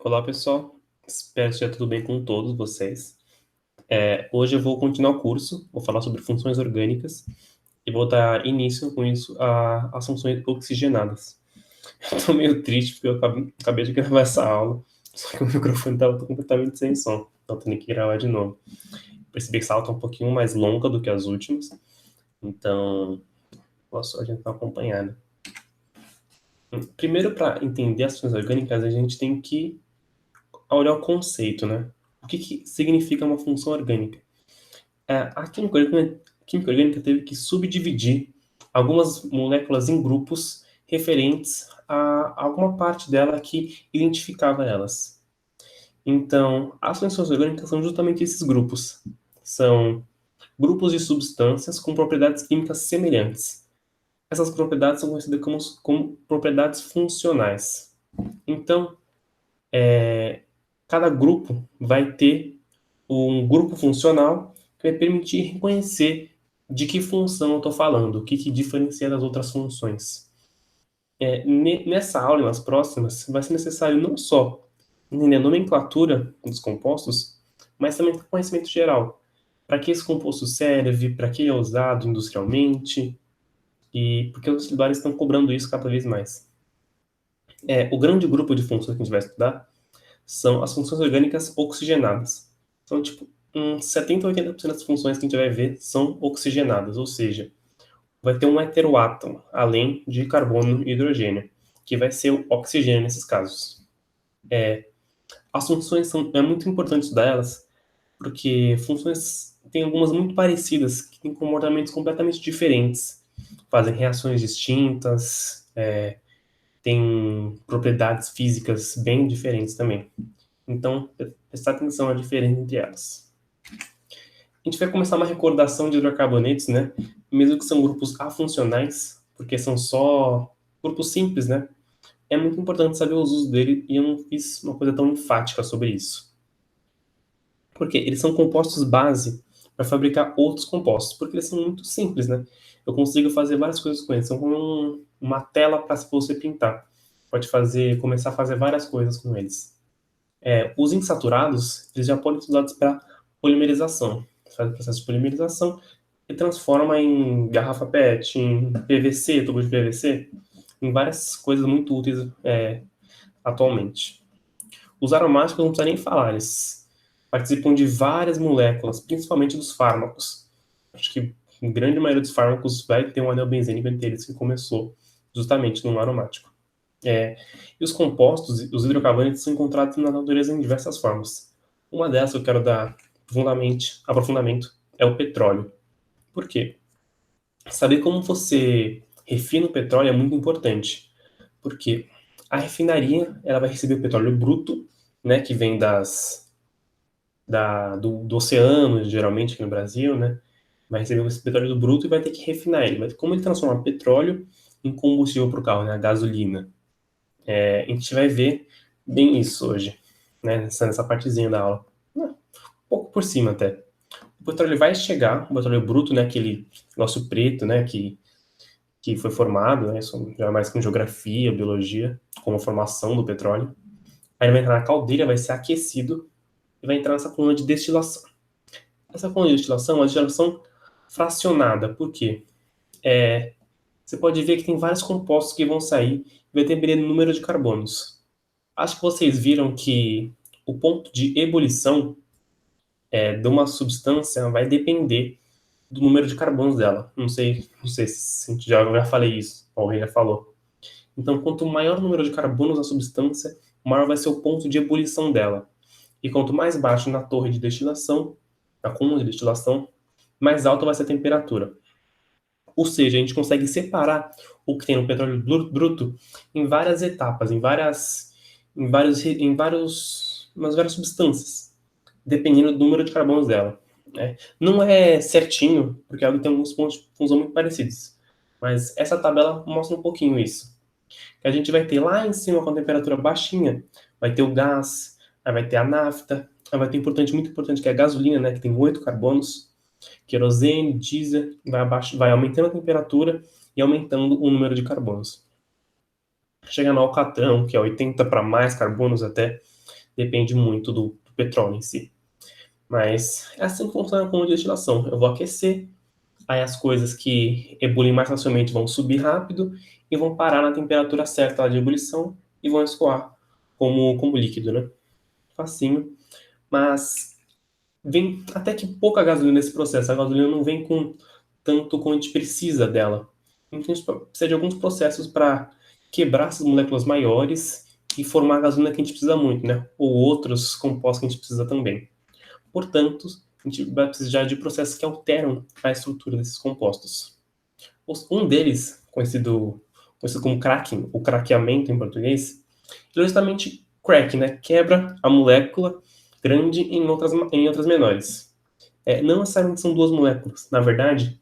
Olá, pessoal. Espero que esteja tudo bem com todos vocês. Hoje eu vou continuar o curso, vou falar sobre funções orgânicas e vou dar início com isso às funções oxigenadas. Eu tô meio triste porque eu acabei de gravar essa aula, só que o microfone estava completamente sem som, então eu tenho que gravar de novo. Percebi que essa aula tá um pouquinho mais longa do que as últimas, então a gente tá acompanhando. Primeiro, para entender as funções orgânicas, a gente tem que olhar o conceito, né? O que significa uma função orgânica? A química orgânica teve que subdividir algumas moléculas em grupos referentes a alguma parte dela que identificava elas. Então, as funções orgânicas são justamente esses grupos. São grupos de substâncias com propriedades químicas semelhantes. Essas propriedades são conhecidas como propriedades funcionais. Então, cada grupo vai ter um grupo funcional que vai permitir reconhecer de que função eu estou falando, o que diferencia das outras funções. Nessa aula e nas próximas, vai ser necessário não só entender a nomenclatura dos compostos, mas também ter conhecimento geral. Para que esse composto serve, para que ele é usado industrialmente, e porque os vestibulares estão cobrando isso cada vez mais. O grande grupo de funções que a gente vai estudar são as funções orgânicas oxigenadas. Então, tipo, uns 70 a 80% das funções que a gente vai ver são oxigenadas, ou seja, vai ter um heteroátomo, além de carbono e hidrogênio, que vai ser o oxigênio nesses casos. As funções é muito importante estudar elas, porque funções têm algumas muito parecidas, que têm comportamentos completamente diferentes, fazem reações distintas, têm propriedades físicas bem diferentes também. Então, prestar atenção à diferença entre elas. A gente vai começar uma recordação de hidrocarbonetos, né? Mesmo que são grupos afuncionais, porque são só grupos simples, né? É muito importante saber os usos dele e eu não fiz uma coisa tão enfática sobre isso. Porque eles são compostos base para fabricar outros compostos, porque eles são muito simples, né? Eu consigo fazer várias coisas com eles, são como uma tela para você pintar. Pode começar a fazer várias coisas com eles. Os insaturados, eles já podem ser usados para polimerização. Faz o processo de polimerização e transforma em garrafa PET, em PVC, tubo de PVC, em várias coisas muito úteis atualmente. Os aromáticos não precisa nem falar, eles participam de várias moléculas, principalmente dos fármacos. Acho que a grande maioria dos fármacos vai ter um anel benzênico entre eles que começou justamente no aromático. E os compostos, os hidrocarbonetos, são encontrados na natureza em diversas formas. Uma dessas que eu quero dar aprofundamento é o petróleo. Por quê? Saber como você refina o petróleo é muito importante, porque a refinaria ela vai receber o petróleo bruto, né, que vem do oceano, geralmente aqui no Brasil, né, vai receber esse petróleo do bruto e vai ter que refinar ele. Mas como ele transforma petróleo em combustível para o carro, né, a gasolina? A gente vai ver bem isso hoje, né, nessa partezinha da aula. Um pouco por cima até. O petróleo vai chegar, o petróleo bruto, né, aquele negócio preto, né, que foi formado, né, isso já é mais com geografia, biologia, como a formação do petróleo. Aí ele vai entrar na caldeira, vai ser aquecido e vai entrar nessa coluna de destilação. Essa coluna de destilação é uma destilação fracionada, por quê? Você pode ver que tem vários compostos que vão sair e vai depender do número de carbonos. Acho que vocês viram que o ponto de ebulição de uma substância vai depender do número de carbonos dela. Não sei se já falei isso, ou alguém já falou. Então, quanto maior o número de carbonos na substância, maior vai ser o ponto de ebulição dela. E quanto mais baixo na torre de destilação, na coluna de destilação, mais alta vai ser a temperatura. Ou seja, a gente consegue separar o que tem no petróleo bruto em várias etapas, umas várias substâncias, dependendo do número de carbonos dela. Né? Não é certinho, porque ela tem alguns pontos de fusão muito parecidos. Mas essa tabela mostra um pouquinho isso. Que a gente vai ter lá em cima, com a temperatura baixinha, vai ter o gás, aí vai ter a nafta, aí vai ter muito importante, que é a gasolina, né, que tem 8 carbonos, querosene, diesel, vai aumentando a temperatura e aumentando o número de carbonos. Chega no alcatrão, que é 80 para mais carbonos até, depende muito do petróleo em si. Mas é assim que funciona com a destilação. Eu vou aquecer, aí as coisas que ebulim mais facilmente vão subir rápido e vão parar na temperatura certa lá de ebulição e vão escoar como líquido, né? Facinho. Mas vem até que pouca gasolina nesse processo. A gasolina não vem com tanto como a gente precisa dela. Então a gente precisa de alguns processos para quebrar essas moléculas maiores e formar a gasolina que a gente precisa muito, né? Ou outros compostos que a gente precisa também. Portanto, a gente vai precisar de processos que alteram a estrutura desses compostos. Um deles, conhecido como cracking, ou craqueamento em português, é justamente crack, né? Quebra a molécula grande em outras menores. Não necessariamente são duas moléculas. Na verdade,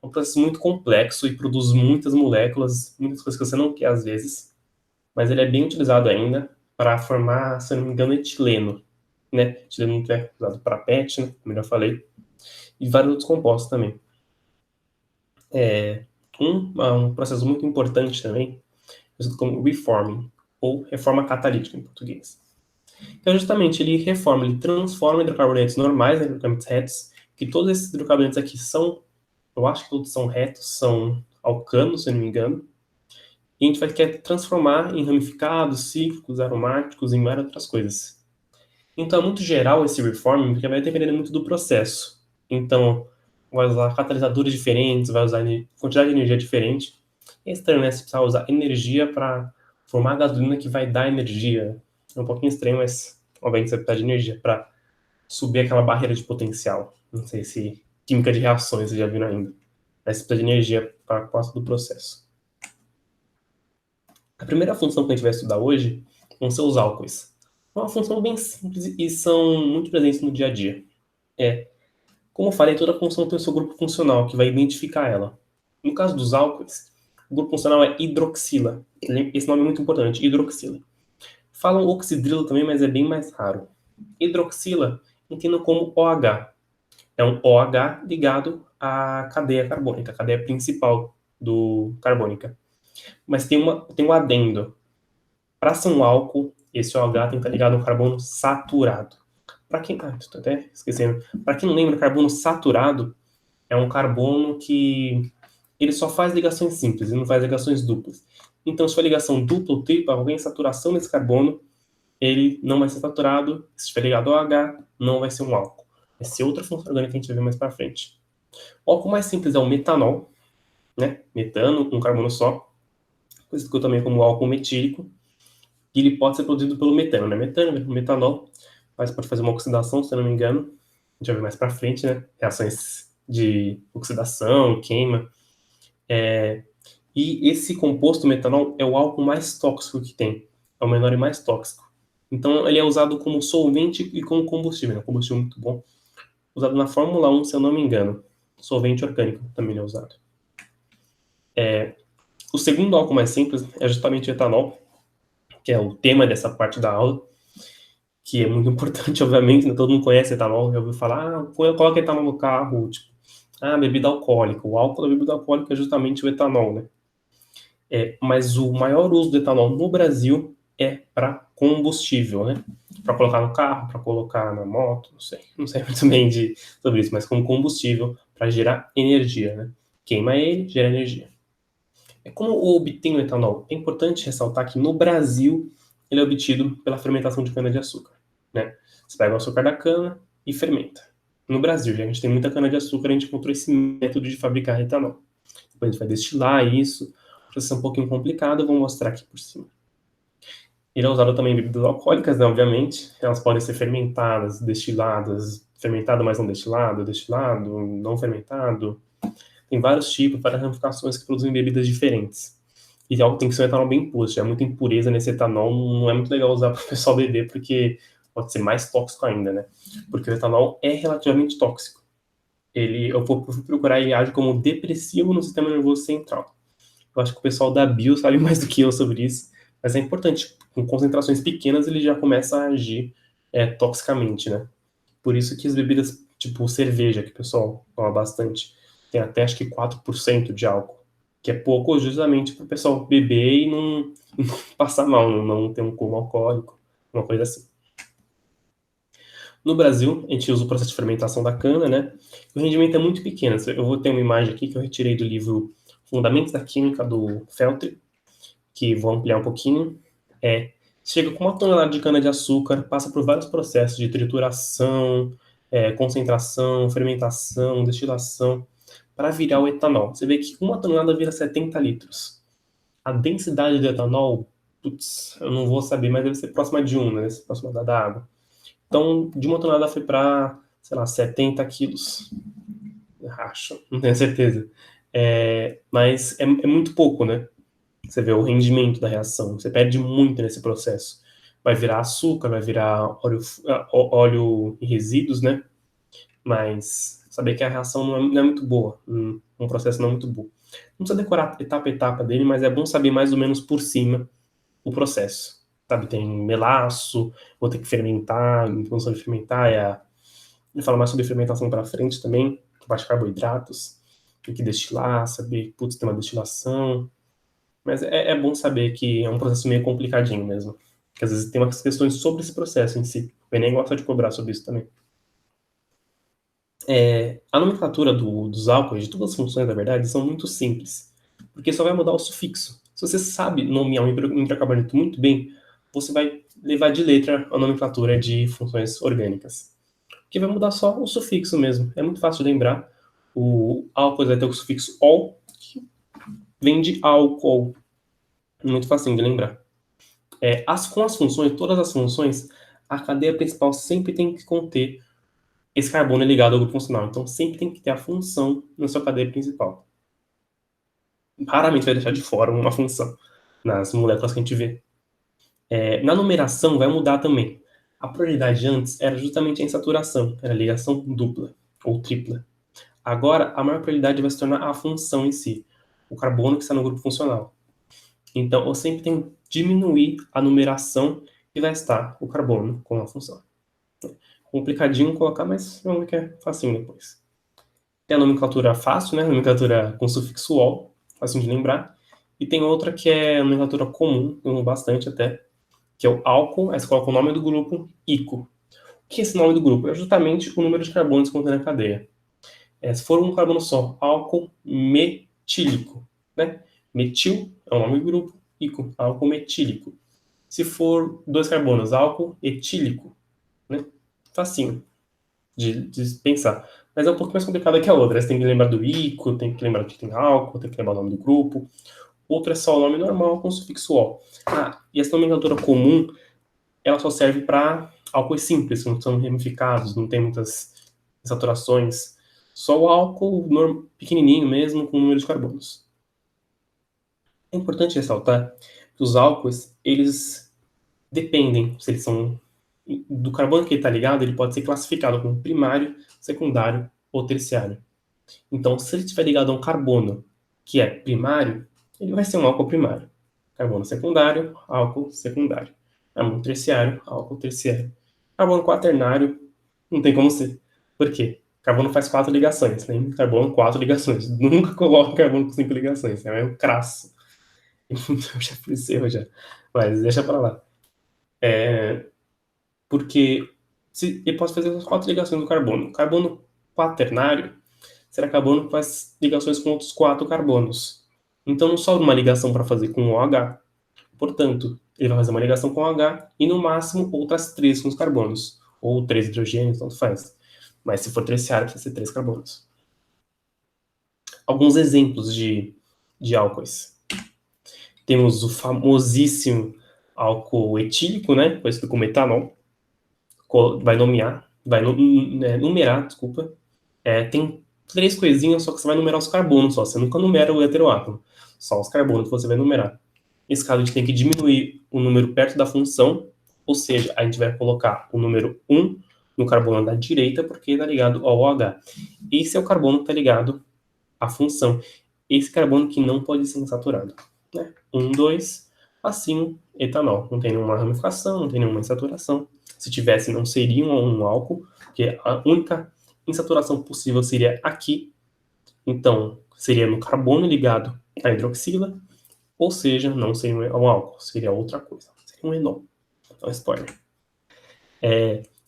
é um processo muito complexo e produz muitas moléculas, muitas coisas que você não quer às vezes, mas ele é bem utilizado ainda para formar, se eu não me engano, etileno, né? Etileno que é usado para PET, né? Como eu já falei, e vários outros compostos também. Um processo muito importante também, conhecido como reforming, ou reforma catalítica em português. Então, justamente, ele transforma hidrocarbonetos normais em hidrocarbonetos retos, que todos esses hidrocarbonetos aqui são, eu acho que todos são retos, são alcanos, se eu não me engano, e a gente vai querer transformar em ramificados, cíclicos, aromáticos, em várias outras coisas. Então, é muito geral esse reforming, porque vai depender muito do processo. Então, vai usar catalisadores diferentes, vai usar quantidade de energia diferente. É estranho, né? Você precisa usar energia para formar a gasolina que vai dar energia. É um pouquinho estranho, mas obviamente você precisa de energia para subir aquela barreira de potencial. Não sei se química de reações você já viu ainda. Mas você precisa de energia para quase todo o processo. A primeira função que a gente vai estudar hoje vão ser os álcoois. É uma função bem simples e são muito presentes no dia a dia. Como eu falei, toda função tem o seu grupo funcional, que vai identificar ela. No caso dos álcoois, o grupo funcional é hidroxila. Esse nome é muito importante, hidroxila. Falam oxidrilo também, mas é bem mais raro. Hidroxila, entenda como OH. É um OH ligado à cadeia carbônica, a cadeia principal do carbônica. Mas tem um adendo. Para ser um álcool, esse OH tem que estar ligado ao carbono saturado. Para quem. Tô até esquecendo. Para quem não lembra, carbono saturado é um carbono que ele só faz ligações simples, ele não faz ligações duplas. Então, se for ligação dupla ou tripla, alguém saturação nesse carbono, ele não vai ser saturado. Se estiver ligado ao H, não vai ser um álcool. Vai ser outra função orgânica que a gente vai ver mais para frente. O álcool mais simples é o metanol, né? Metano, um carbono só, conhecido também como álcool metílico, e ele pode ser produzido pelo metano, né? Metanol, mas pode fazer uma oxidação, se eu não me engano. A gente vai ver mais para frente, né? Reações de oxidação, queima. E esse composto metanol é o álcool mais tóxico que tem. É o menor e mais tóxico. Então, ele é usado como solvente e como combustível. Né? Combustível muito bom. Usado na Fórmula 1, se eu não me engano. Solvente orgânico também é usado. O segundo álcool mais simples é justamente o etanol, que é o tema dessa parte da aula, que é muito importante, obviamente. Né? Todo mundo conhece etanol. Já ouviu falar, coloca etanol no carro. Tipo, bebida alcoólica. O álcool da bebida alcoólica é justamente o etanol, né? Mas o maior uso do etanol no Brasil é para combustível, né? Para colocar no carro, para colocar na moto, não sei muito bem sobre isso, mas como combustível para gerar energia, né? Queima ele, gera energia. Como obtém o etanol? É importante ressaltar que no Brasil ele é obtido pela fermentação de cana-de-açúcar, né? Você pega o açúcar da cana e fermenta. No Brasil, já a gente tem muita cana-de-açúcar, a gente encontrou esse método de fabricar etanol. Depois a gente vai destilar isso, processo é um pouquinho complicado, eu vou mostrar aqui por cima. Ele é usado também em bebidas alcoólicas, né, obviamente. Elas podem ser fermentadas, destiladas, fermentado, mas não destilado, destilado, não fermentado. Tem vários tipos, várias ramificações que produzem bebidas diferentes. E algo tem que ser um etanol bem puro. Se tiver muita impureza nesse etanol, não é muito legal usar para o pessoal beber, porque pode ser mais tóxico ainda, né? Porque o etanol é relativamente tóxico. Eu vou procurar, ele age como depressivo no sistema nervoso central. Eu acho que o pessoal da bio sabe mais do que eu sobre isso, mas é importante. Com concentrações pequenas, ele já começa a agir toxicamente, né? Por isso que as bebidas, tipo cerveja, que o pessoal toma bastante, tem até acho que 4% de álcool, que é pouco justamente para o pessoal beber e não passar mal, não ter um coma alcoólico, uma coisa assim. No Brasil, a gente usa o processo de fermentação da cana, né? O rendimento é muito pequeno. Eu vou ter uma imagem aqui que eu retirei do livro Fundamentos da Química, do Feltri, que vou ampliar um pouquinho. Chega com 1 tonelada de cana-de-açúcar, passa por vários processos de trituração, concentração, fermentação, destilação, para virar o etanol. Você vê que 1 tonelada vira 70 litros. A densidade do etanol, putz, eu não vou saber, mas deve ser próxima de 1, né? Próxima da água. Então, de 1 tonelada foi para, sei lá, 70 quilos. Acho, não tenho certeza. Mas é muito pouco, né? Você vê o rendimento da reação. Você perde muito nesse processo. Vai virar açúcar, vai virar óleo e resíduos, né? Mas saber que a reação não é muito boa. Um processo não é muito bom. Não precisa decorar etapa a etapa dele, mas é bom saber mais ou menos por cima o processo. Sabe, tem melaço, vou ter que fermentar, a função de fermentar ele fala mais sobre fermentação para frente também, baixos carboidratos, tem que destilar, saber, putz, tem uma destilação. Mas é bom saber que é um processo meio complicadinho mesmo. Que às vezes tem umas questões sobre esse processo em si. O Enem gosta de cobrar sobre isso também. A nomenclatura dos álcoois, de todas as funções, na verdade, são muito simples. Porque só vai mudar o sufixo. Se você sabe nomear um hidrocarboneto muito bem, você vai levar de letra a nomenclatura de funções orgânicas. Porque vai mudar só o sufixo mesmo. É muito fácil de lembrar. O álcool vai ter o sufixo ol, que vem de álcool. Muito fácil de lembrar. Com as funções, todas as funções, a cadeia principal sempre tem que conter esse carbono ligado ao grupo funcional. Então, sempre tem que ter a função na sua cadeia principal. Raramente vai deixar de fora uma função nas moléculas que a gente vê. Na numeração, vai mudar também. A prioridade antes era justamente a insaturação, era a ligação dupla ou tripla. Agora, a maior prioridade vai se tornar a função em si, o carbono que está no grupo funcional. Então, eu sempre tenho que diminuir a numeração que vai estar o carbono com a função. Complicadinho colocar, mas vamos ver que é facinho depois. Tem a nomenclatura fácil, né? A nomenclatura com sufixo ol, facinho de lembrar. E tem outra que é a nomenclatura comum, eu uso bastante até, que é o álcool, aí você coloca o nome do grupo, ico. O que é esse nome do grupo? É justamente o número de carbonos que contém na cadeia. Se for um carbono só, álcool metílico, né? Metil é o nome do grupo, ico, álcool metílico. Se for 2 carbonos, álcool etílico, né? Facinho de pensar. Mas é um pouco mais complicado que a outra. Você tem que lembrar do ico, tem que lembrar que tem álcool, tem que lembrar o nome do grupo. Outro é só o nome normal com o sufixo "-ol". E essa nomenclatura comum, ela só serve para álcoois simples, que não são ramificados, não tem muitas saturações. Só o álcool pequenininho mesmo, com número de carbonos. É importante ressaltar que os álcoois, eles dependem, se eles são do carbono que ele está ligado, ele pode ser classificado como primário, secundário ou terciário. Então, se ele estiver ligado a um carbono que é primário, ele vai ser um álcool primário. Carbono secundário, álcool secundário. Carbono terciário, álcool terciário. Carbono quaternário, não tem como ser. Por quê? Carbono faz 4 ligações. Lembra? Carbono, 4 ligações. Nunca coloca carbono com 5 ligações. É um crasso. Eu já fui erro já. Mas deixa pra lá. Porque ele pode fazer as 4 ligações do carbono. Carbono quaternário será carbono que faz ligações com outros 4 carbonos. Então não sobra uma ligação para fazer com o OH. Portanto, ele vai fazer uma ligação com o OH e no máximo outras 3 com os carbonos. Ou 3 hidrogênios, tanto faz. Mas se for terciário, precisa ser 3 carbonos. Alguns exemplos de álcoois. Temos o famosíssimo álcool etílico, né? Conhecido como etanol. Vai numerar, desculpa. Tem 3 coisinhas, só que você vai numerar os carbonos só. Você nunca numera o heteroátomo. Só os carbonos que você vai numerar. Nesse caso, a gente tem que diminuir o número perto da função, ou seja, a gente vai colocar o número 1 no carbono da direita, porque está ligado ao OH. Esse é o carbono que está ligado à função. Esse carbono que não pode ser insaturado. Né? 1, 2, assim, etanol. Não tem nenhuma ramificação, não tem nenhuma insaturação. Se tivesse, não seria um álcool, porque a única insaturação possível seria aqui. Então, seria no carbono ligado à hidroxila, ou seja, não seria um álcool, seria outra coisa. Seria um enol. Então, spoiler.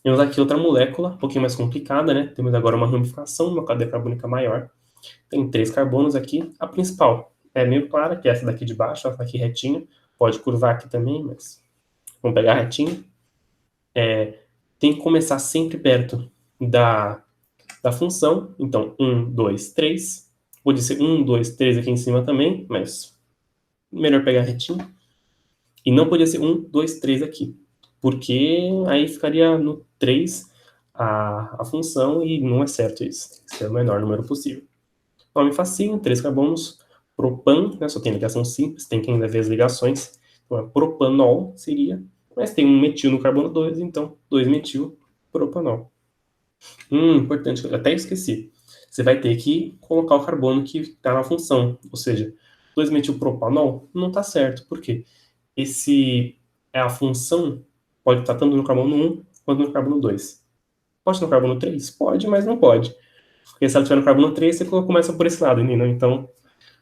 Temos aqui outra molécula, um pouquinho mais complicada, né? Temos agora uma ramificação, uma cadeia carbônica maior. Tem 3 carbonos aqui. A principal é meio clara, que é essa daqui de baixo, essa daqui retinha. Pode curvar aqui também, mas vamos pegar retinho. Tem que começar sempre perto da função. Então, 1, 2, 3. Pode ser 1, 2, 3 aqui em cima também, mas melhor pegar retinho. E não podia ser 1, 2, 3 aqui, porque aí ficaria no 3 a função e não é certo isso. Tem que ser o menor número possível. Nome facinho, 3 carbonos. Propan, né, só tem ligação simples, tem que ainda ver as ligações. Então, é propanol seria, mas tem um metil no carbono 2, então 2-metil propanol. Importante, eu até esqueci. Você vai ter que colocar o carbono que está na função, ou seja, 2-metilpropanol não está certo. Por quê? A função pode estar tanto no carbono 1 quanto no carbono 2. Pode estar no carbono 3? Pode, mas não pode. Porque se ela estiver no carbono 3, você começa por esse lado, entendeu? Então,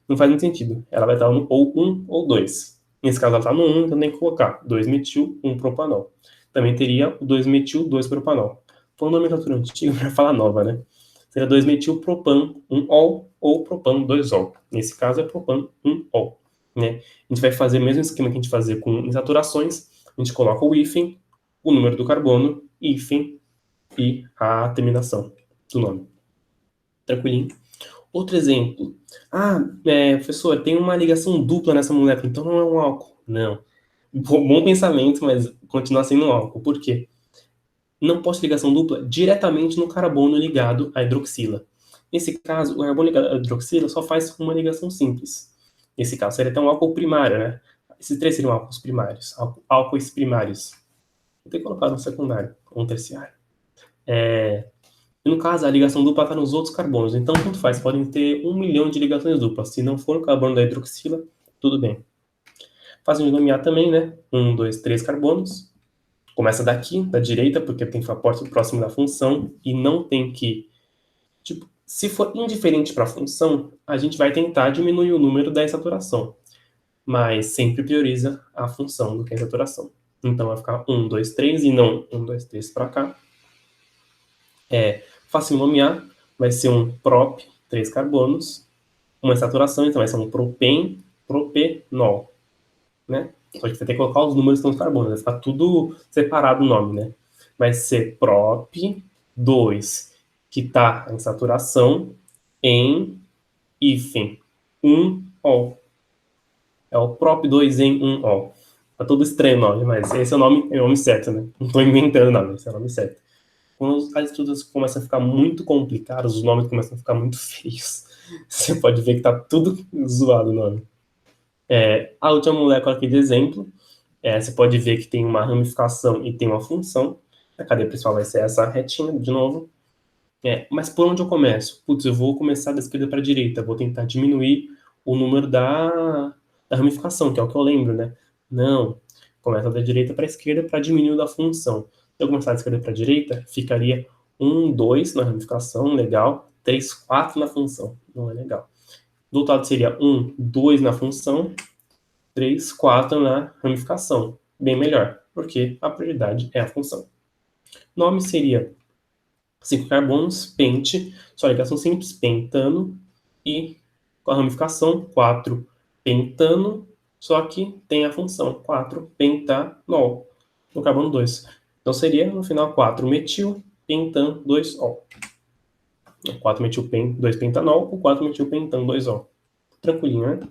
não faz muito sentido. Ela vai estar no ou 1 ou 2. Nesse caso, ela está no 1, então tem que colocar 2-metil, 1-propanol. Também teria o 2-metil, 2-propanol. Foi uma nomenclatura antiga para falar nova, né? Seria 2-metilpropan, 1-ol, ou propan, 2-ol. Nesse caso, é propan, 1-ol. Né? A gente vai fazer o mesmo esquema que a gente fazia com insaturações. A gente coloca o hífen, o número do carbono, hífen e a terminação do nome. Tranquilinho? Outro exemplo. Professor, tem uma ligação dupla nessa molécula, então não é um álcool. Não. Bom pensamento, mas continua sendo um álcool. Por quê? Não posso ter ligação dupla diretamente no carbono ligado à hidroxila. Nesse caso, o carbono ligado à hidroxila só faz uma ligação simples. Nesse caso, seria até um álcool primário, né? Esses 3 seriam álcools primários. Álcoois primários. Vou ter que colocar no secundário ou no terciário. E no caso, a ligação dupla está nos outros carbonos. Então, tanto faz. Podem ter 1 milhão de ligações duplas. Se não for o carbono da hidroxila, tudo bem. Fácil de nomear também, né? 1, 2, 3 carbonos. Começa daqui, da direita, porque tem que ficar próximo da função. E não tem que... Tipo, se for indiferente para a função, a gente vai tentar diminuir o número da insaturação. Mas sempre prioriza a função do que a insaturação. Então, vai ficar 1, 2, 3 e não 1, 2, 3 para cá. Fácil nomear, vai ser um prop, 3 carbonos, uma insaturação, então vai ser um propen, propenol, né? Só que você tem que colocar os números que estão nos carbonos, vai ficar tudo separado o nome, né? Vai ser prop 2, que está em saturação, em hífen 1-ol. É o prop 2 em 1-ol. Tá todo estranho o nome, mas esse é o nome certo, né? Não estou inventando nada, esse é o nome certo. Quando as estruturas começam a ficar muito complicadas, os nomes começam a ficar muito feios. Você pode ver que está tudo zoado o nome. A última molécula aqui de exemplo, você pode ver que tem uma ramificação e tem uma função. A cadeia principal vai ser essa retinha, de novo. Mas por onde eu começo? Putz, eu vou começar da esquerda para a direita. Vou tentar diminuir o número da ramificação, que é o que eu lembro, né? Não. Começa da direita para a esquerda para diminuir o da função. Se eu começar da esquerda para a direita, ficaria 1, 2 na ramificação, legal. 3, 4 na função, não é legal. Do outro lado seria 1, 2 na função, 3, 4 na ramificação. Bem melhor, porque a prioridade é a função. Nome seria 5 carbonos, pente, só ligação simples, pentano, e com a ramificação 4 pentano, só que tem a função 4 pentanol no carbono 2. Então seria no final 4 metil pentan 2-ol. 4 metil 2 pentanol ou 4 metil pentan 2-ol. Tranquilinho, né?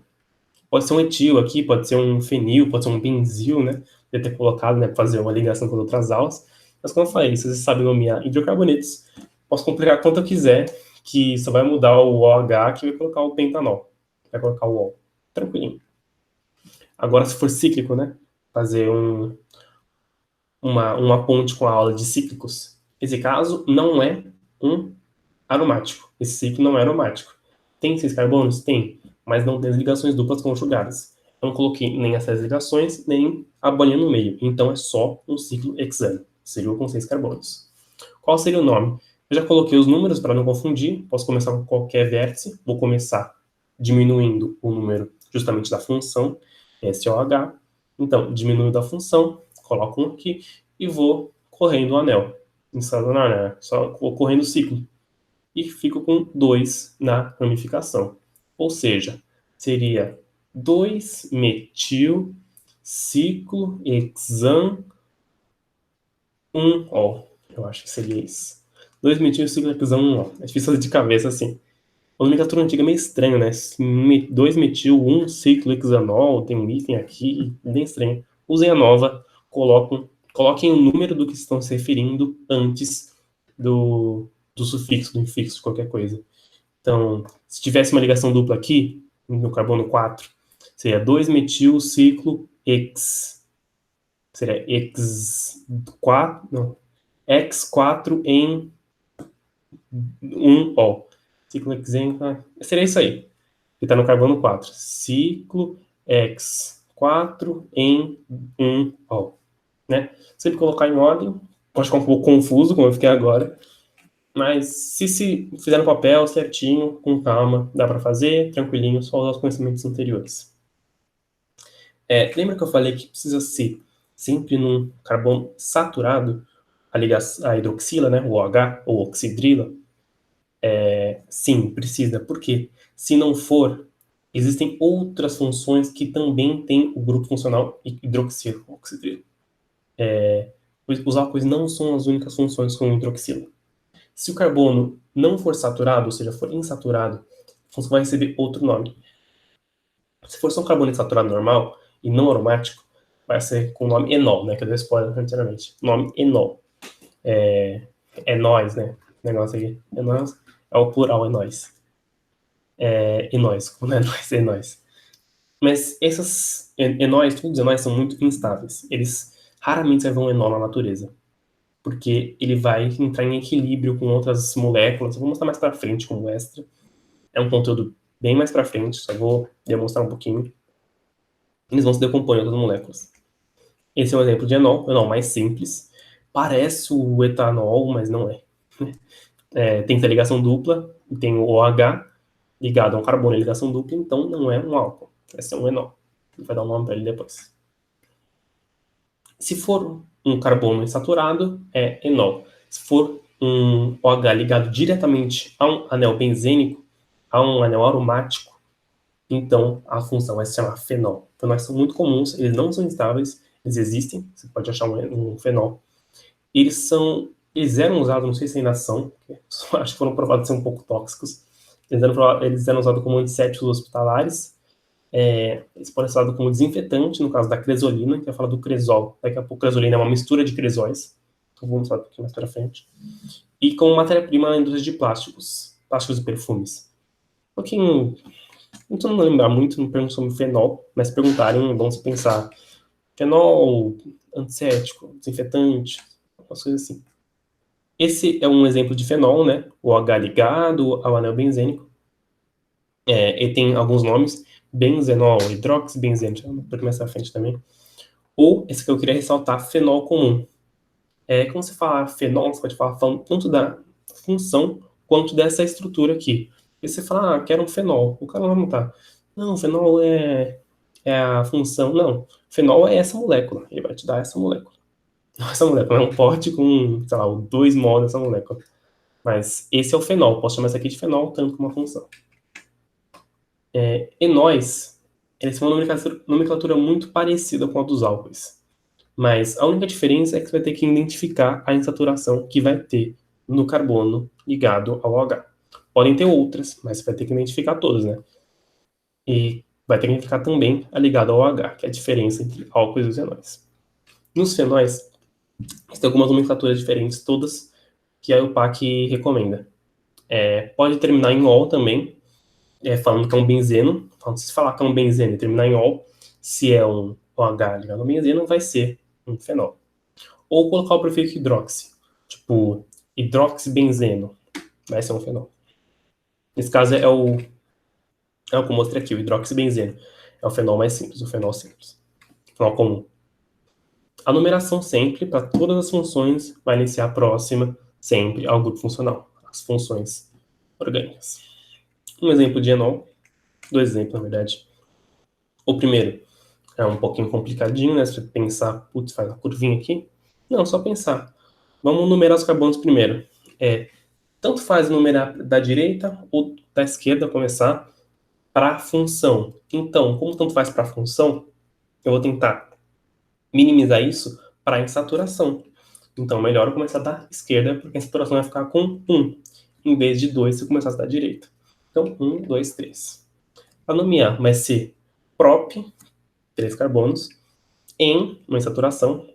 Pode ser um etil aqui, pode ser um fenil, pode ser um benzil, né? Podia ter colocado, né, para fazer uma ligação com as outras aulas. Mas como eu falei, se você sabe nomear hidrocarbonetos, posso complicar quanto eu quiser, que só vai mudar o OH que vai colocar o pentanol. Vai colocar o ol. Tranquilinho. Agora, se for cíclico, né? Fazer uma ponte com a aula de cíclicos. Esse caso não é um aromático. Esse ciclo não é aromático. Tem 6 carbonos? Tem. Mas não tem as ligações duplas conjugadas. Eu não coloquei nem essas ligações, nem a bolinha no meio. Então é só um ciclo hexano. Seria com 6 carbonos. Qual seria o nome? Eu já coloquei os números para não confundir. Posso começar com qualquer vértice. Vou começar diminuindo o número justamente da função, SOH. Então, diminuo da função, coloco um aqui e vou correndo o anel. instantâneo, né? Só ocorrendo o ciclo. E fico com 2 na ramificação. Ou seja, seria 2-metil ciclohexan 1-ol. Eu acho que seria isso. 2-metil ciclohexan 1-ol. É difícil fazer de cabeça assim. A nomenclatura antiga é meio estranho, né? 2-metil 1-ciclohexanol, tem um item aqui, bem estranho. Usem a nova, coloquem o número do que estão se referindo antes do sufixo, do infixo, qualquer coisa. Então, se tivesse uma ligação dupla aqui, no carbono 4, seria 2-metil-ciclo-X. Seria X4, não, X4 em 1-ol. Ciclo Xen, seria isso aí. Que está no carbono 4. Ciclo X4 em 1-ol. Né? Sempre colocar em ordem, pode ficar um pouco confuso, como eu fiquei agora, mas se fizer no papel certinho, com calma, dá para fazer, tranquilinho, só usar os conhecimentos anteriores. Lembra que eu falei que precisa ser sempre num carbono saturado, a hidroxila, né, o OH, ou oxidrila? Sim, precisa. Por quê? Se não for, existem outras funções que também têm o grupo funcional hidroxila, oxidrila. Os álcoois não são as únicas funções com hidroxila. Se o carbono não for saturado, ou seja, for insaturado, a função vai receber outro nome. Se for só um carbono insaturado normal e não aromático, vai ser com o nome enol, né? Que eu dei spoiler anteriormente. Nome enol. É nós, né? O negócio aqui. É nós. É o plural, é nós. Enóis. Como é nós? É nós. Mas esses enóis, todos os enóis são muito instáveis. Eles raramente servem um enol na natureza. Porque ele vai entrar em equilíbrio com outras moléculas. Eu vou mostrar mais pra frente como extra. É um conteúdo bem mais pra frente, só vou demonstrar um pouquinho. Eles vão se decompor em outras moléculas. Esse é um exemplo de enol, enol mais simples. Parece o etanol, mas não é. Tem essa ligação dupla, tem o OH ligado a um carbono em ligação dupla, então não é um álcool. Esse é um enol. Vai dar um nome para ele depois. Se for um carbono insaturado, é enol. Se for um OH ligado diretamente a um anel benzênico, a um anel aromático, então a função vai se chamar fenol. Fenóis são muito comuns, eles não são instáveis, eles existem, você pode achar um fenol. Eles eram usados, não sei se ainda são, acho que foram provados ser um pouco tóxicos. Eles eram usados como antissépticos hospitalares. Eles podem ser usados como desinfetante, no caso da cresolina, que eu falo do cresol. Daqui a pouco, cresolina é uma mistura de cresóis. Então, vou mostrar um pouquinho mais para frente. E como matéria-prima na indústria de plásticos e perfumes. Um pouquinho. Não estou não lembrar muito, não pergunto sobre fenol, mas se perguntarem, vamos pensar. Fenol, antisséptico, desinfetante, umas coisas assim. Esse é um exemplo de fenol, né? O H ligado ao anel benzênico. Ele tem alguns nomes: benzenol, hidroxibenzeno, um pouco mais à frente também. Ou, esse que eu queria ressaltar, fenol comum. Quando você fala fenol, você pode falar tanto da função quanto dessa estrutura aqui. E você fala, quero um fenol. O cara não vai notar. Não, fenol é a função. Não, fenol é essa molécula. Ele vai te dar essa molécula. Não, essa molécula é um pote com, sei lá, 2 mol dessa molécula. Mas esse é o fenol. Posso chamar isso aqui de fenol, tanto como uma função. Enóis, eles têm uma nomenclatura muito parecida com a dos álcoois. Mas a única diferença é que você vai ter que identificar a insaturação que vai ter no carbono ligado ao OH. Podem ter outras, mas você vai ter que identificar todas, né? E vai ter que identificar também a ligada ao OH, que é a diferença entre álcoois e os enóis. Nos fenóis, tem algumas nomenclaturas diferentes, todas que a EUPAC recomenda. Pode terminar em ol também, falando que é um benzeno. Se falar que é um benzeno e terminar em ol, se é um OH ligado ao benzeno, vai ser um fenol. Ou colocar o prefixo hidroxi, tipo hidroxibenzeno, vai ser um fenol. Nesse caso é o que eu mostrei aqui, o hidroxibenzeno. É o fenol mais simples, o fenol simples. Fenol comum. A numeração sempre, para todas as funções, vai iniciar próxima sempre ao grupo funcional, as funções orgânicas. Um exemplo de enol, 2 exemplos, na verdade. O primeiro é um pouquinho complicadinho, né? Se você pensar, putz, faz a curvinha aqui. Não, só pensar. Vamos numerar os carbonos primeiro. Tanto faz numerar da direita ou da esquerda, começar para a função. Então, como tanto faz para a função, eu vou tentar minimizar isso para a insaturação. Então, melhor eu começar da esquerda, porque a insaturação vai ficar com 1, em vez de 2 se eu começasse da direita. Então, 1, 2, 3. Para nomear, vai ser prop, 3 carbonos, em, uma insaturação,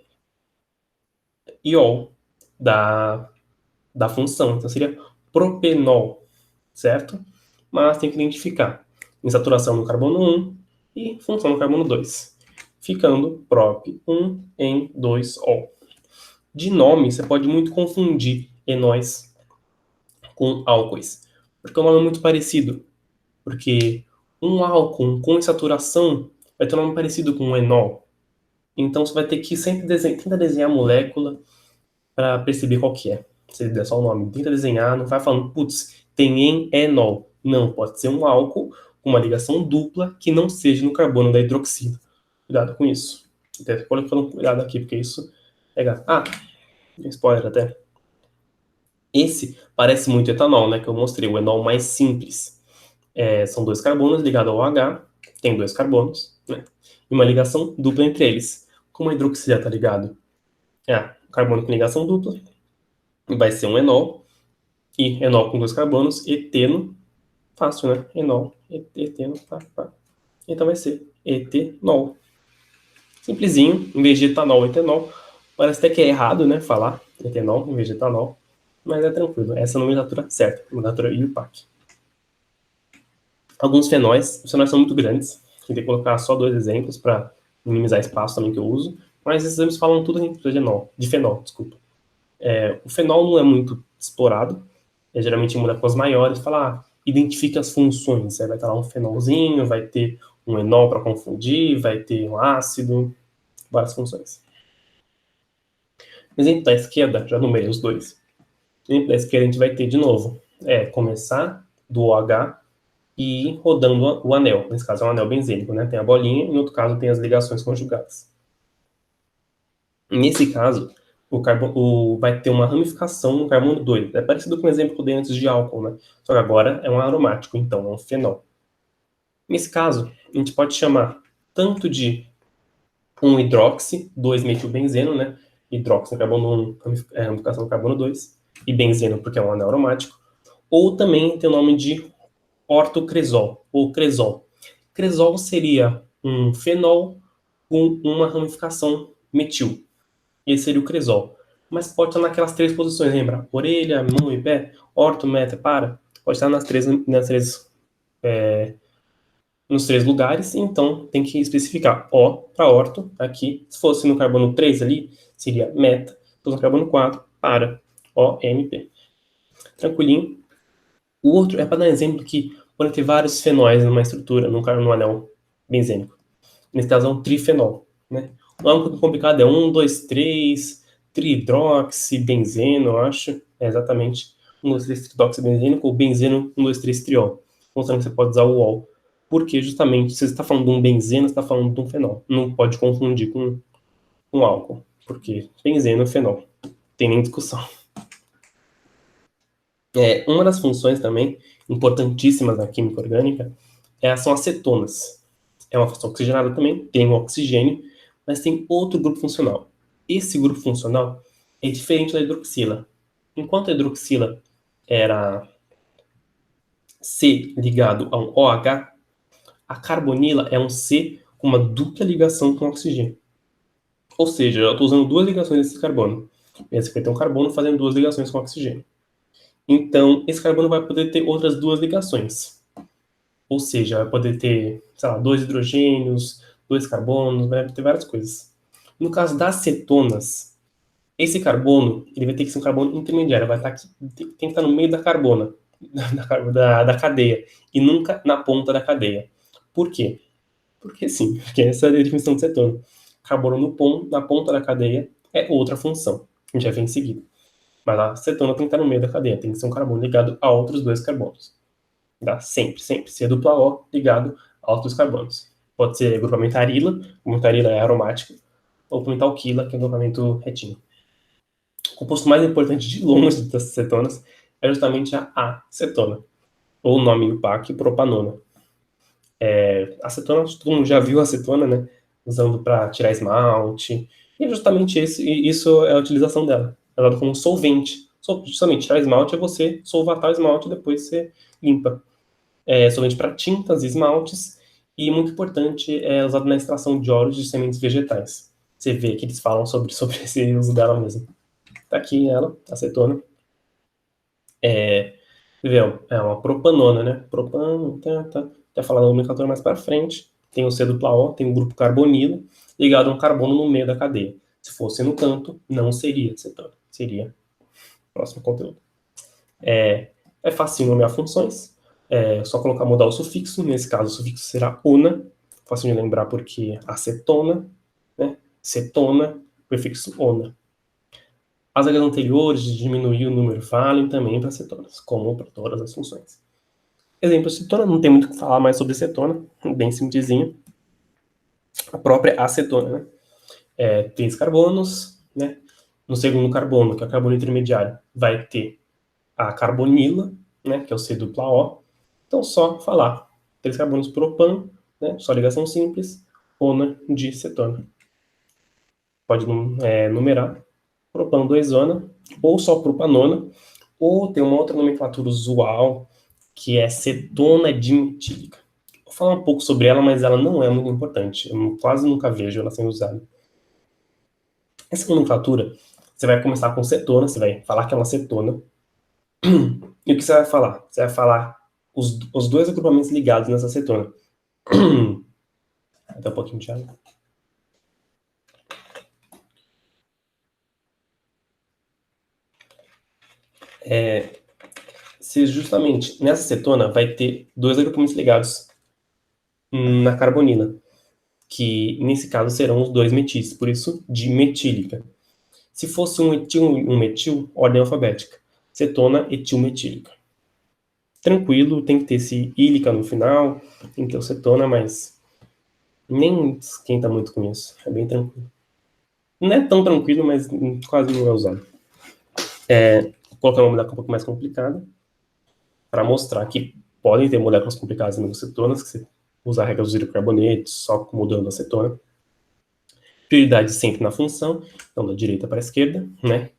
iol, da função. Então, seria propenol, certo? Mas tem que identificar insaturação no carbono 1 e função no carbono 2, ficando prop 1 em 2-ol. De nome, você pode muito confundir enóis com álcoois, porque o nome é muito parecido. Porque um álcool com insaturação vai ter um nome parecido com um enol. Então você vai ter que sempre tentar desenhar a molécula para perceber qual que é. Se der só o nome, tenta desenhar, não vai falando, putz, tem em enol. Não, pode ser um álcool com uma ligação dupla que não seja no carbono da hidroxila. Cuidado com isso. Até colocando cuidado aqui, porque isso é gato. Spoiler até. Esse parece muito etanol, né? Que eu mostrei, o enol mais simples. São 2 carbonos ligados ao H, tem 2 carbonos, né? E uma ligação dupla entre eles. Como a hidroxila está ligado carbono com ligação dupla, vai ser um enol, e enol com 2 carbonos, eteno, fácil, né? Enol, eteno, pá. Então vai ser etenol. Simplesinho, em vez de etanol, etenol. Parece até que é errado, né? Falar etenol em vez de etanol, mas é tranquilo. Essa é a nomenclatura certa, a nomenclatura IUPAC. Alguns fenóis, os fenóis são muito grandes, tentei colocar só 2 exemplos para minimizar espaço também que eu uso, mas esses exemplos falam tudo de fenol, desculpa. O fenol não é muito explorado, geralmente em moléculas maiores, fala, identifica as funções, aí vai estar lá um fenolzinho, vai ter um enol para confundir, vai ter um ácido, várias funções. No exemplo da esquerda, já numerei os dois. No exemplo da esquerda a gente vai ter de novo, começar do OH e ir rodando o anel. Nesse caso é um anel benzênico, né? Tem a bolinha e no outro caso tem as ligações conjugadas. Nesse caso, vai ter uma ramificação no carbono 2. É parecido com o exemplo que eu dei antes de álcool, né? Só que agora é um aromático, então é um fenol. Nesse caso, a gente pode chamar tanto de um hidroxi, 2-metilbenzeno, né? Hidroxi no carbono 1, ramificação no carbono 2, e benzeno porque é um anel aromático. Ou também tem o nome de ortocresol, ou cresol. Cresol seria um fenol com uma ramificação metil. Esse seria o cresol. Mas pode estar naquelas 3 posições, lembra? Orelha, mão e pé, orto, meta, para. Pode estar nos 3 lugares, então tem que especificar O para orto, aqui. Se fosse no carbono 3 ali, seria meta. Se fosse no carbono 4, para. OMP. Tranquilinho. O outro é para dar exemplo que pode ter vários fenóis numa estrutura, num anel benzênico. Nesse caso é um trifenol, né? O nome um pouco complicado é 1, 2, 3, tridroxibenzeno, eu acho. É exatamente 1, 2, 3, tridroxibenzeno ou benzeno 1, 2, 3, triol. Mostrando que você pode usar o ol. Porque justamente, se você está falando de um benzeno, você está falando de um fenol. Não pode confundir com álcool. Porque benzeno é fenol. Tem nem discussão. Uma das funções também importantíssimas da química orgânica são as cetonas. É uma função oxigenada também, tem o oxigênio, mas tem outro grupo funcional. Esse grupo funcional é diferente da hidroxila. Enquanto a hidroxila era C ligado a um OH, a carbonila é um C com uma dupla ligação com o oxigênio. Ou seja, eu estou usando 2 ligações desse carbono. Esse aqui tem um carbono fazendo 2 ligações com o oxigênio. Então, esse carbono vai poder ter outras 2 ligações. Ou seja, vai poder ter, 2 hidrogênios, 2 carbonos, vai ter várias coisas. No caso das cetonas, esse carbono, ele vai ter que ser um carbono intermediário, vai estar aqui, tem que estar no meio da carbona, da cadeia, e nunca na ponta da cadeia. Por quê? Porque sim, porque essa é a definição de cetona. Carbono na ponta da cadeia é outra função, a gente vai ver em seguida. Mas a cetona tem que estar no meio da cadeia, tem que ser um carbono ligado a outros 2 carbonos. Tá? Sempre. Se é dupla O ligado a outros carbonos. Pode ser grupamento arila, como a arila é aromática, ou grupamento alquila, que é grupamento retinho. O composto mais importante de longe das cetonas é justamente a acetona, ou o nome UPAC, propanona. Acetona, todo mundo já viu a acetona, né? Usando para tirar esmalte. E é justamente isso é a utilização dela. Ela é como solvente. Justamente, tirar esmalte é você solvatar o esmalte e depois você limpa. É solvente para tintas e esmaltes. E muito importante, é usado na extração de óleos de sementes vegetais. Você vê que eles falam sobre esse uso dela mesmo. Tá aqui ela, acetona. É uma propanona, né? Propano, tá falando da nomenclatura mais para frente. Tem o C-O, tem o grupo carbonilo, ligado a um carbono no meio da cadeia. Se fosse no canto, não seria acetona. Seria próximo conteúdo. É fácil nomear funções. É só colocar, mudar o sufixo. Nesse caso, o sufixo será ona. Fácil de lembrar porque acetona, né? Cetona, prefixo ona. As regras anteriores de diminuir o número valem também para cetonas, como para todas as funções. Exemplo, cetona, não tem muito o que falar mais sobre cetona, bem simplesinho. A própria acetona, né? 3 carbonos, né? No segundo carbono, que é o carbono intermediário, vai ter a carbonila, né? Que é o C-O. Então, só falar 3 carbonos propan, né? Só ligação simples, ona de cetona. Pode numerar propan 2-ona, ou só propanona, ou tem uma outra nomenclatura usual, que é cetona dimetílica. Vou falar um pouco sobre ela, mas ela não é muito importante. Eu quase nunca vejo ela sendo usada. Essa nomenclatura, você vai começar com cetona, você vai falar que é uma cetona. E o que você vai falar? Você vai falar os dois agrupamentos ligados nessa cetona. Até um pouquinho de água. Se justamente nessa cetona vai ter dois agrupamentos ligados na carbonila, que nesse caso serão os dois metis, por isso dimetílica. Se fosse um etil e um metil, ordem alfabética. Cetona etilmetílica. Tranquilo, tem que ter esse ílica no final, tem que ter o cetona, mas nem esquenta muito com isso. É bem tranquilo. Não é tão tranquilo, mas quase não é usado. Vou colocar uma molécula um pouco mais complicada, para mostrar que podem ter moléculas complicadas em cetonas, que você usa a regra dos hidrocarbonetos, só mudando a cetona. Prioridade sempre na função, então da direita para a esquerda, né?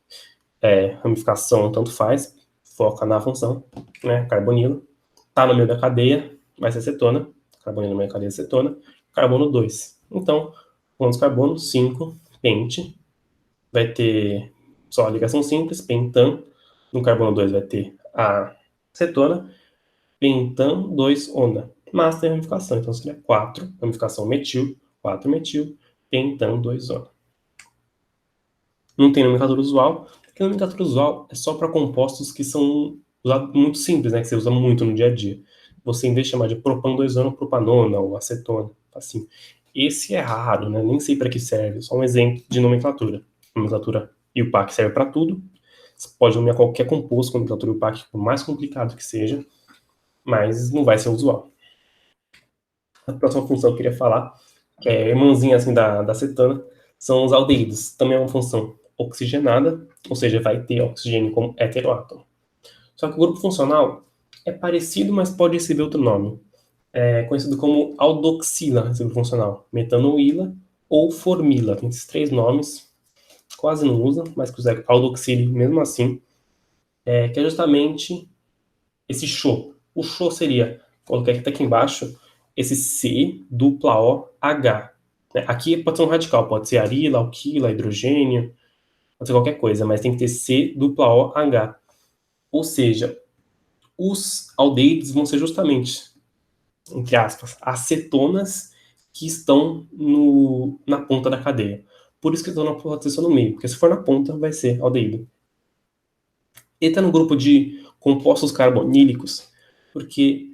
Ramificação tanto faz, foca na função, né? Carbonilo. Tá no meio da cadeia, vai ser cetona. Carbonilo no meio da cadeia, cetona. Carbono 2. Então, quantos carbonos? 5. Pente. Vai ter só a ligação simples, pentan. No carbono 2 vai ter a cetona. Pentan 2 ona. Mas tem ramificação, então seria 4. Ramificação metil, 4 metil. Pentan 2 ona. Não tem nomenclatura usual, porque a nomenclatura usual é só para compostos que são usados muito simples, né, que você usa muito no dia a dia. Você, em vez de chamar de propan 2-ona, propanona ou acetona, assim. Esse é raro, né, nem sei para que serve, só um exemplo de nomenclatura. Nomenclatura IUPAC serve para tudo. Você pode nomear qualquer composto com nomenclatura IUPAC, por mais complicado que seja, mas não vai ser usual. A próxima função que eu queria falar, que é irmãzinha assim da cetona, são os aldeídos. Também é uma função oxigenada, ou seja, vai ter oxigênio como heteroátomo. Só que o grupo funcional é parecido, mas pode receber outro nome. É conhecido como aldoxila, esse grupo funcional. Metanoíla ou formila. Tem esses 3 nomes, quase não usa, mas que usa aldoxile mesmo assim. Que é justamente esse CHO. O CHO seria, coloquei aqui embaixo, esse C dupla O H. Aqui pode ser um radical, pode ser arila, alquila, hidrogênio, pode ser qualquer coisa, mas tem que ter C dupla O H. Ou seja, os aldeídos vão ser justamente, entre aspas, acetonas que estão na ponta da cadeia. Por isso que estão na posição no meio, porque se for na ponta, vai ser aldeído. Ele está no grupo de compostos carbonílicos, porque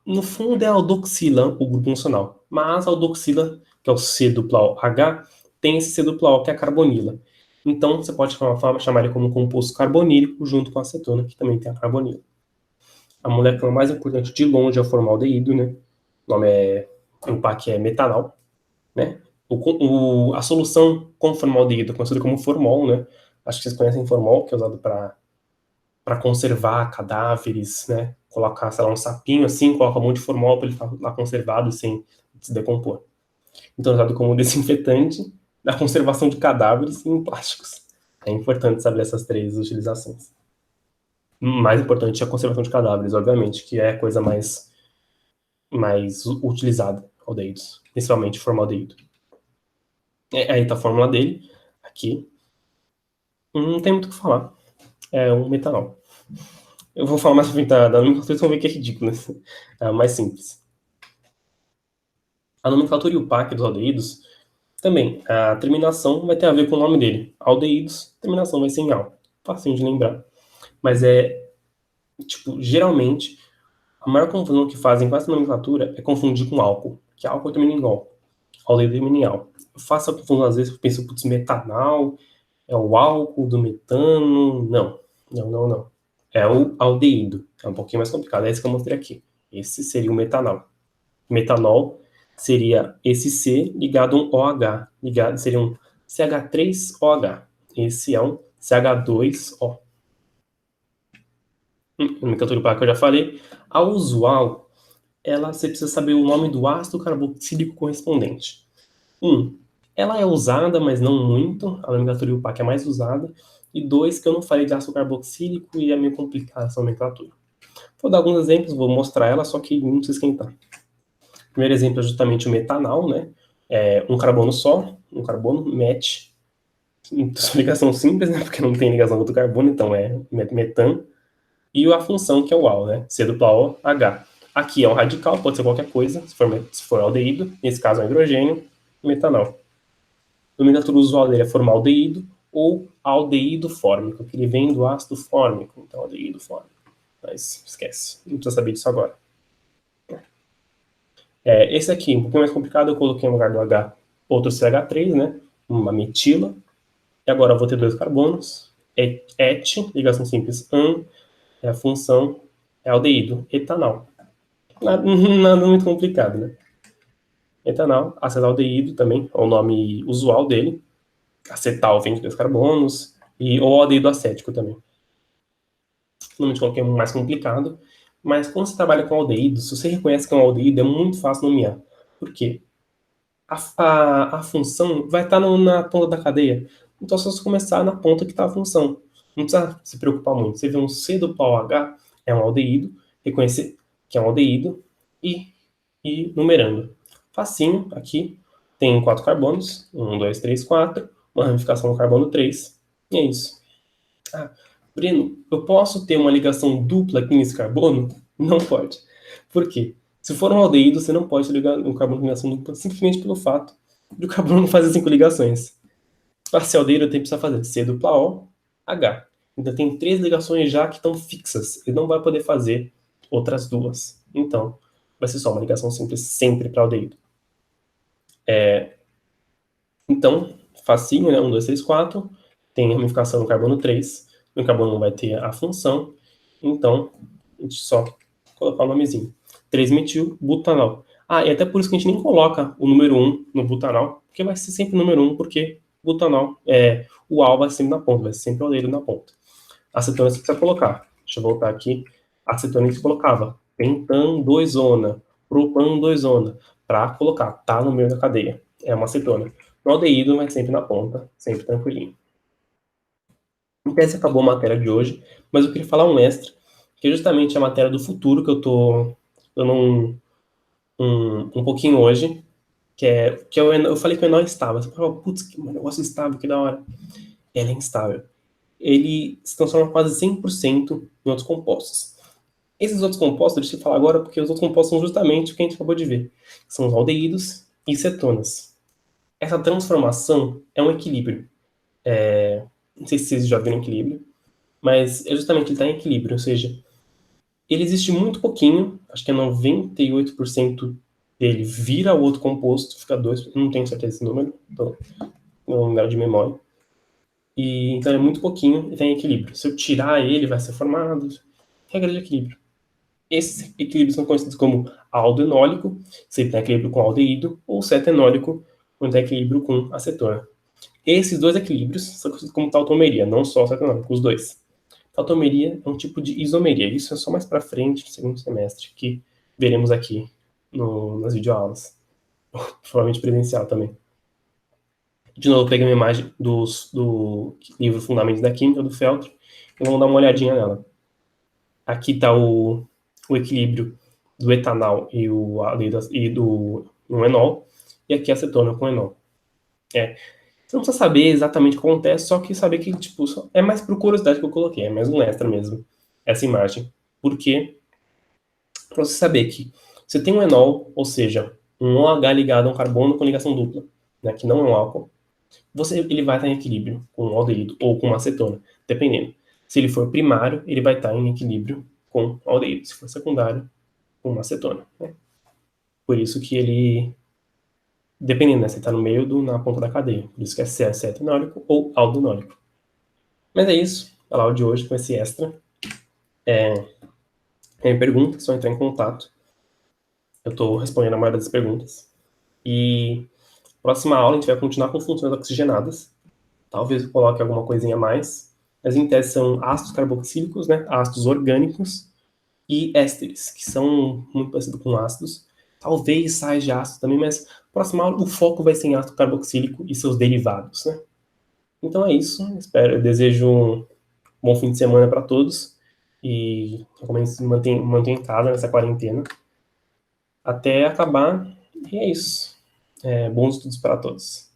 no fundo é a aldoxila o grupo funcional, mas a aldoxila, que é o C dupla O H, tem esse C dupla O que é a carbonila. Então você pode chamar ele como um composto carbonílico junto com a acetona, que também tem a carbonila. A molécula mais importante de longe é o formaldeído, né? O nome o PAC é metanal, né? A solução com formaldeído é conhecida como formol, né? Acho que vocês conhecem formol, que é usado para conservar cadáveres, né? Colocar, sei lá, um sapinho assim, coloca um monte de formol para ele ficar lá conservado sem se decompor. Então é usado como desinfetante da conservação de cadáveres em plásticos. É importante saber essas três utilizações. Mais importante é a conservação de cadáveres, obviamente, que é a coisa mais utilizada, aldeídos, principalmente formaldeído. Aí tá a fórmula dele, aqui. Não tem muito o que falar. É um metanol. Eu vou falar mais pra frente da nomenclatura, vocês vão ver que é ridículo, né? É mais simples. A nomenclatura e o PAC dos aldeídos, também, a terminação vai ter a ver com o nome dele. Aldeídos, terminação vai ser em al. Facinho de lembrar. Mas tipo, geralmente, a maior confusão que fazem com essa nomenclatura é confundir com álcool, que álcool termina em ol. Aldeído termina em al. Eu faço a confusão, às vezes, eu penso, putz, metanal, é o álcool do metano. Não, não, não, não. É o aldeído. É um pouquinho mais complicado. É esse que eu mostrei aqui. Esse seria o metanol. Metanol seria esse C ligado a um OH. Seria um CH3OH. Esse é um CH2O. Nomenclatura que eu já falei. A usual, você precisa saber o nome do ácido carboxílico correspondente. Ela é usada, mas não muito. A nomenclatura UPAC é mais usada. E 2, que eu não falei de ácido carboxílico e é meio complicada essa nomenclatura. Vou dar alguns exemplos, vou mostrar ela, só que não precisa esquentar. O primeiro exemplo é justamente o metanal, né? Um carbono só, um carbono, met. Ligação simples, né? Porque não tem ligação com outro carbono, então é metan. E a função, que é o al, né? C dupla O, H. Aqui é um radical, pode ser qualquer coisa, se for aldeído. Nesse caso é um hidrogênio, metanol. A nomenclatura usual dele é formaldeído ou aldeído fórmico, que ele vem do ácido fórmico, então aldeído fórmico. Mas esquece, não precisa saber disso agora. Esse aqui, um pouquinho mais complicado, eu coloquei no lugar do H outro CH3, né? Uma metila. E agora eu vou ter 2 carbonos. Et, ligação simples an, a função é aldeído, etanol. Nada muito complicado, né? Etanol, acetaldeído também, é o nome usual dele. Acetal vem de 2 carbonos, ou aldeído acético também. Normalmente coloquei um mais complicado, mas quando você trabalha com aldeído, se você reconhece que é um aldeído, é muito fácil nomear. Por quê? A função vai estar na ponta da cadeia. Então, se você começar na ponta que está a função, não precisa se preocupar muito. Você vê um C duplo OH, é um aldeído, reconhecer que é um aldeído e numerando. Facinho, aqui tem 4 carbonos, 1, 2, 3, 4, uma ramificação do carbono 3, e é isso. Breno, eu posso ter uma ligação dupla aqui nesse carbono? Não pode. Por quê? Se for um aldeído, você não pode ligar um carbono com ligação dupla simplesmente pelo fato de o carbono não fazer 5 ligações. Para ser aldeído, eu tenho que precisar fazer C dupla O, H. Então tem 3 ligações já que estão fixas. Ele não vai poder fazer outras 2. Então, vai ser só uma ligação simples sempre para aldeído. Então, facinho, né? 1, 2, 3, 4. Tem ramificação no carbono 3. No carbono vai ter a função. Então, a gente só colocar o nomezinho. 3-metil-butanol. E até por isso que a gente nem coloca o número 1 no butanol, porque vai ser sempre o número 1, porque butanol, o al vai ser sempre na ponta, vai ser sempre o aldeído na ponta. Acetona você precisa colocar. Deixa eu voltar aqui. Acetona que você colocava pentan 2-ona, propan 2-ona, para colocar, tá no meio da cadeia. É uma acetona. No aldeído vai sempre na ponta, sempre tranquilinho. Em tese acabou a matéria de hoje, mas eu queria falar um extra, que é justamente a matéria do futuro, que eu tô dando um pouquinho hoje, que eu falei que o enol é instável. Você fala, putz, que negócio instável, que da hora. Ela é instável. Ele se transforma quase 100% em outros compostos. Esses outros compostos, deixa eu falar agora, porque os outros compostos são justamente o que a gente acabou de ver. São os aldeídos e cetonas. Essa transformação é um equilíbrio. Não sei se vocês já viram equilíbrio, mas justamente ele está em equilíbrio, ou seja, ele existe muito pouquinho, acho que é 98% dele vira o outro composto, fica 2, não tenho certeza desse número, então não lembro de memória. Então é muito pouquinho e está em equilíbrio. Se eu tirar ele, vai ser formado. Regra de equilíbrio. Esses equilíbrios são conhecidos como aldoenólico, se ele está em equilíbrio com aldeído, ou cetenólico, quando está em equilíbrio com acetona. Esses dois equilíbrios são conhecidos como tautomeria, não só o acetonômico, os dois. Tautomeria é um tipo de isomeria. Isso é só mais para frente, no segundo semestre, que veremos aqui nas videoaulas. Provavelmente presencial também. De novo, peguei uma imagem do livro Fundamentos da Química, do Feltro, e vamos dar uma olhadinha nela. Aqui está o equilíbrio do etanol e do enol, e aqui a acetona com enol. Você não precisa saber exatamente o que acontece, só que saber que, tipo, é mais por curiosidade que eu coloquei, é mais um extra mesmo, essa imagem. Porque, para você saber que você tem um enol, ou seja, um OH ligado a um carbono com ligação dupla, né, que não é um álcool, ele vai estar em equilíbrio com um aldeído ou com uma acetona, dependendo. Se ele for primário, ele vai estar em equilíbrio com o aldeído. Se for secundário, com uma acetona. Né? Por isso que ele, dependendo, né, se está no meio na ponta da cadeia. Por isso que é cetonólico ou aldonólico. Mas é isso. A aula de hoje com esse extra. Tem pergunta, é só entrar em contato. Eu estou respondendo a maioria das perguntas. E próxima aula a gente vai continuar com funções oxigenadas. Talvez eu coloque alguma coisinha a mais. Mas em tese são ácidos carboxílicos, né? Ácidos orgânicos e ésteres, que são muito parecidos com ácidos. Talvez sais de ácido também, mas próxima aula o foco vai ser em ácido carboxílico e seus derivados, né? Então é isso. Eu desejo um bom fim de semana para todos e recomendo se manter em casa nessa quarentena até acabar. E é isso. Bons estudos para todos.